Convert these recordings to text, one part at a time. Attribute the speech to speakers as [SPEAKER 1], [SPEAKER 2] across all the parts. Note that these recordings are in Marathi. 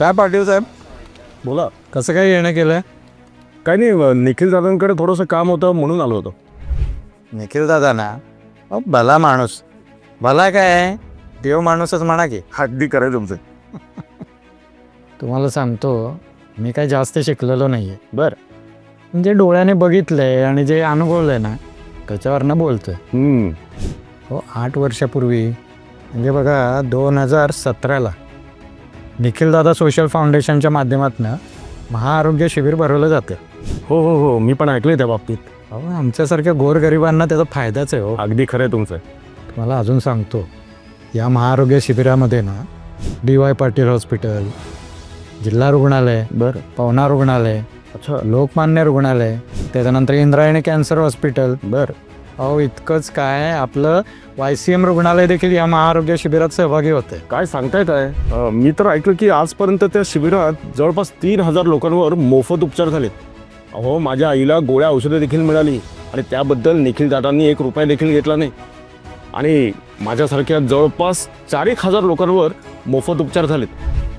[SPEAKER 1] काय पाटील साहेब,
[SPEAKER 2] बोला.
[SPEAKER 1] कसं काय येणं केलं?
[SPEAKER 2] काही नाही, निखिल दादांकडे थोडंसं काम होतं म्हणून आलो होतो.
[SPEAKER 1] निखिल दादा ना, अहो भला माणूस. भला काय, देव माणूसच म्हणा की.
[SPEAKER 2] अगदी करायचं तुमचं.
[SPEAKER 1] तुम्हाला सांगतो, मी काय जास्त शिकलेलो नाही आहे.
[SPEAKER 2] बरं.
[SPEAKER 1] म्हणजे डोळ्याने बघितलंय आणि जे अनुभवलंय ना त्याच्यावरनं बोलतोय. हो, 8 वर्षापूर्वी म्हणजे बघा 2017ला निखिलदादा सोशल फाउंडेशनच्या माध्यमातून महाआरोग्य शिबिर भरवलं जातं.
[SPEAKER 2] हो हो हो, मी पण ऐकलंय त्या बाबतीत.
[SPEAKER 1] अहो, आमच्यासारख्या गोरगरिबांना त्याचा फायदाच आहे. हो,
[SPEAKER 2] अगदी खरं आहे तुमचं.
[SPEAKER 1] तुम्हाला अजून सांगतो, या महाआरोग्य शिबिरामध्ये ना DY पाटील हॉस्पिटल, जिल्हा रुग्णालय,
[SPEAKER 2] बरं.
[SPEAKER 1] पवना रुग्णालय,
[SPEAKER 2] अच्छा.
[SPEAKER 1] लोकमान्य रुग्णालय, त्याच्यानंतर इंद्रायणी कॅन्सर हॉस्पिटल,
[SPEAKER 2] बरं.
[SPEAKER 1] अहो इतकंच काय, आपलं YCM रुग्णालय देखील या महाआरोग्य शिबिरात सहभागी होते.
[SPEAKER 2] काय सांगताय काय? मी तर ऐकलं की आजपर्यंत त्या शिबिरात जवळपास 3000 लोकांवर मोफत उपचार झालेत. अहो, माझ्या आईला गोळ्या औषधं देखील मिळाली आणि त्याबद्दल निखिल दादांनी 1 रुपया देखील घेतला नाही. आणि माझ्यासारख्या जवळपास 4,000 लोकांवर मोफत उपचार झालेत.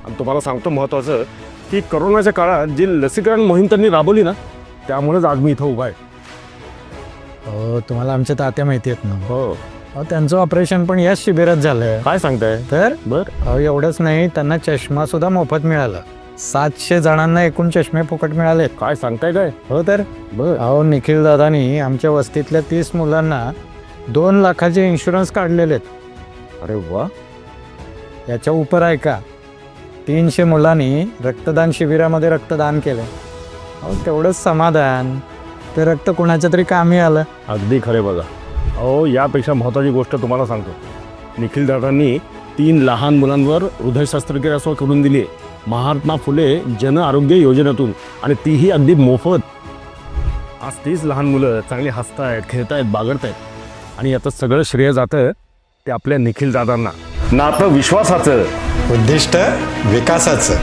[SPEAKER 2] आणि तुम्हाला सांगतो महत्त्वाचं की करोनाच्या काळात जी लसीकरण मोहीम त्यांनी राबवली ना, त्यामुळेच आज मी इथं उभा आहे.
[SPEAKER 1] हो, तुम्हाला आमच्या तात्या माहिती आहेत ना.
[SPEAKER 2] हो.
[SPEAKER 1] अहो, त्यांचं ऑपरेशन पण याच शिबिरात झालं.
[SPEAKER 2] काय सांगताय?
[SPEAKER 1] तर
[SPEAKER 2] बरं.
[SPEAKER 1] अहो, एवढंच नाही, त्यांना चष्मा सुद्धा मोफत मिळाला. 700 जणांना एकूण चष्मे फुकट मिळाले.
[SPEAKER 2] काय सांगताय काय?
[SPEAKER 1] हो तर.
[SPEAKER 2] बरं.
[SPEAKER 1] अहो, निखिल दादानी आमच्या वस्तीतल्या 30 मुलांना 2 लाखाचे इन्शुरन्स काढलेले आहेत.
[SPEAKER 2] अरे वा.
[SPEAKER 1] याच्या उपर आहे का, 300 मुलांनी रक्तदान शिबिरामध्ये रक्तदान केलं. अहो, तेवढंच समाधान, ते रक्त कुणाच्या तरी कामी आलं.
[SPEAKER 2] अगदी खरे बघा. अहो, यापेक्षा महत्त्वाची गोष्ट तुम्हाला सांगतो. निखिल दादांनी 3 लहान मुलांवर हृदय शस्त्रक्रिया करून दिली आहे महात्मा फुले जन आरोग्य योजनेतून, आणि तीही अगदी मोफत. आज 30 लहान मुलं चांगली हसतायत, खेळतायत, बागडतायत. आणि याचं सगळं श्रेय जातं ते आपल्या निखिल दादांना. नातं विश्वासाचं,
[SPEAKER 1] उद्दिष्ट विकासाचं.